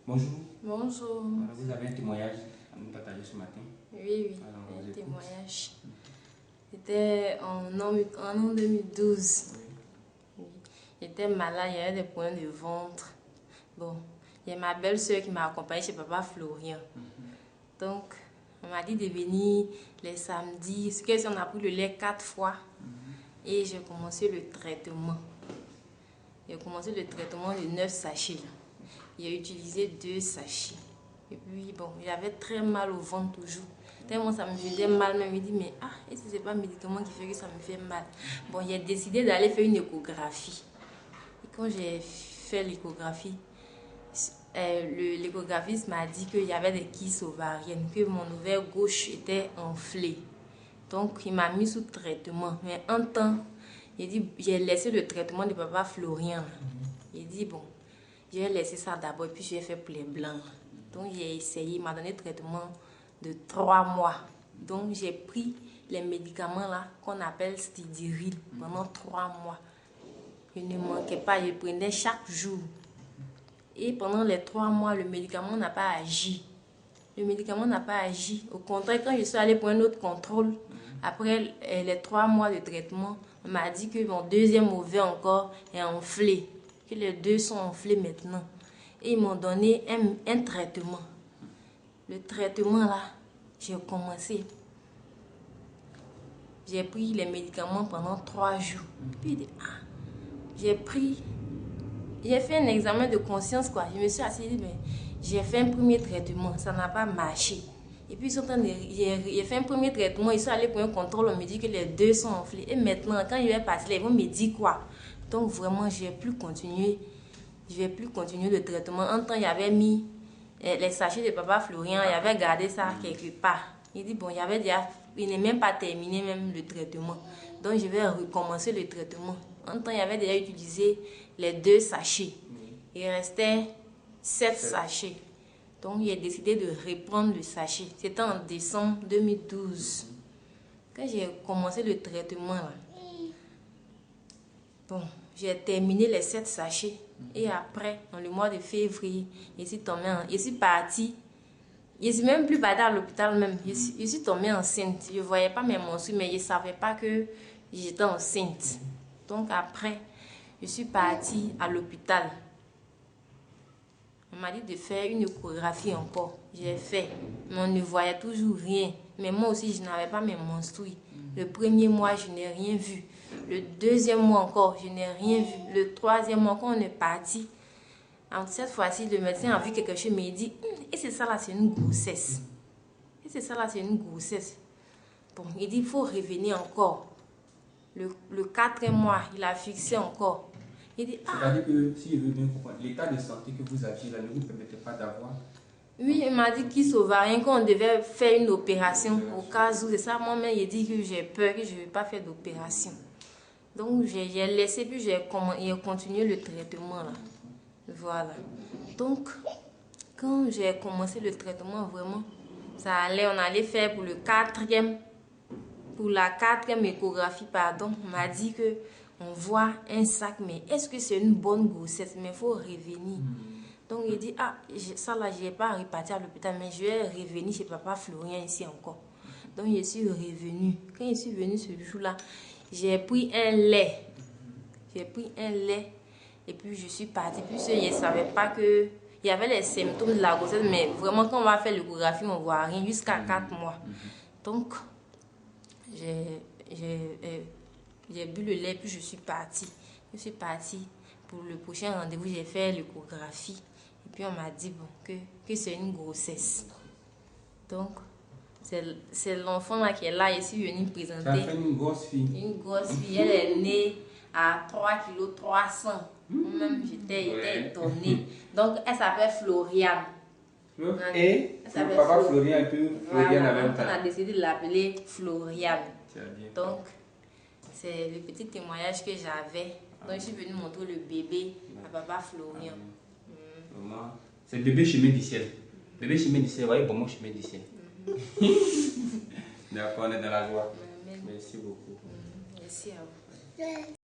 Bonjour. Bonjour. Vous avez un témoignage à nous partager ce matin? Oui, un témoignage. C'était en an 2012. Oui. J'étais malade, il y avait des points de ventre. Bon, il y a ma belle-soeur qui m'a accompagnée chez papa Florian. Donc, on m'a dit de venir les samedis. Ce que on a pris le lait 4 fois. Et j'ai commencé le traitement. J'ai commencé le traitement de 9 sachets. J'ai utilisé 2 sachets. Et puis, bon, j'avais très mal au ventre toujours. Tellement ça me faisait mal, même il dit, mais est-ce que c'est pas un médicament qui fait que ça me fait mal? Bon, j'ai décidé d'aller faire une échographie. Et quand j'ai fait l'échographie, l'échographiste m'a dit qu'il y avait des kystes ovariennes, que mon ovaire gauche était enflé. Donc, il m'a mis sous traitement. Mais en temps, j'ai laissé le traitement de papa Florian. Il dit, bon, j'ai laissé ça d'abord, et puis j'ai fait pour les blancs. Donc, j'ai essayé, il m'a donné un traitement de 3 mois. Donc, j'ai pris les médicaments là qu'on appelle Stidyril pendant 3 mois. Je ne manquais pas, je prenais chaque jour. Et pendant les 3 mois, le médicament n'a pas agi. Le médicament n'a pas agi. Au contraire, quand je suis allée pour un autre contrôle, après les 3 mois de traitement, on m'a dit que mon deuxième ovaire encore est enflé. Que les deux sont enflés maintenant. Et ils m'ont donné un traitement. Le traitement là, j'ai commencé. J'ai pris les médicaments pendant 3 jours. Puis j'ai fait un examen de conscience quoi. Je me suis assise, mais j'ai fait un premier traitement, ça n'a pas marché. Et puis j'ai fait un premier traitement, ils sont allés pour un contrôle, on me dit que les deux sont enflés. Et maintenant, quand je vais passer, ils vont me dire quoi? Donc vraiment, je vais plus continuer le traitement. En temps, il y avait mis les sachets de papa Florian, il avait gardé ça quelque part. Il dit, bon, il n'est même pas terminé même le traitement. Donc, je vais recommencer le traitement. En temps, il avait déjà utilisé les 2 sachets. Il restait 7 sachets. Donc, j'ai décidé de reprendre le sachet. C'était en décembre 2012. Quand j'ai commencé le traitement, là, bon, j'ai terminé les 7 sachets. Et après, dans le mois de février, je suis partie. Je ne suis même plus partie à l'hôpital même. Je suis tombée enceinte. Je ne voyais pas mes menstrues, mais je ne savais pas que j'étais enceinte. Donc après, je suis partie à l'hôpital. On m'a dit de faire une échographie encore. J'ai fait, mais on ne voyait toujours rien. Mais moi aussi, je n'avais pas mes menstrues. Le premier mois, je n'ai rien vu. Le deuxième mois encore, je n'ai rien vu. Le troisième mois, quand on est parti, cette fois-ci, le médecin a vu quelque chose, mais il dit, et c'est ça là, c'est une grossesse. Et c'est ça là, c'est une grossesse. Bon, il dit, il faut revenir encore. Le 4e mois, il a fixé encore. Il dit, c'est-à-dire que, si je veux bien comprendre, l'état de santé que vous aviez là ne vous permettait pas d'avoir... Oui, il m'a dit qu'il ne sauva rien, qu'on devait faire une opération au cas où. C'est ça, moi-même, il dit que j'ai peur, que je ne vais pas faire d'opération. Donc, j'ai laissé, puis j'ai continué le traitement là. Voilà. Donc, quand j'ai commencé le traitement, vraiment, ça allait, on allait faire pour la 4e échographie, pardon. On m'a dit que on voit un sac, mais est-ce que c'est une bonne grossesse? Mais il faut revenir. Donc, il dit, ça là, je n'ai pas reparti à l'hôpital, mais je vais revenir chez papa Florian ici encore. Donc, je suis revenue. Quand je suis venue ce jour-là, j'ai pris un lait. Et puis je suis partie. Puis je ne savais pas que il y avait les symptômes de la grossesse, mais vraiment quand on va faire l'échographie, on ne voit rien jusqu'à 4 mois. Donc, j'ai bu le lait, puis je suis partie. Je suis partie pour le prochain rendez-vous, j'ai fait l'échographie. Et puis on m'a dit bon, que c'est une grossesse. Donc, c'est l'enfant là qui est là, je suis venue présenter. Ça fait une grosse fille. Une grosse fille, elle est née à 3 kg 300. Moi-même, j'étais étonnée. Donc, elle s'appelle Floriane. Et papa Florian et puis Floriane en même temps. On a décidé de l'appeler Floriane. Donc, c'est le petit témoignage que j'avais. Donc, je suis venue montrer le bébé à papa Florian. C'est bébé chemin du ciel. Bébé chemin du ciel, vous voyez, bon, mon chemin du ciel. D'accord, on est dans la joie. Merci beaucoup. Merci à vous.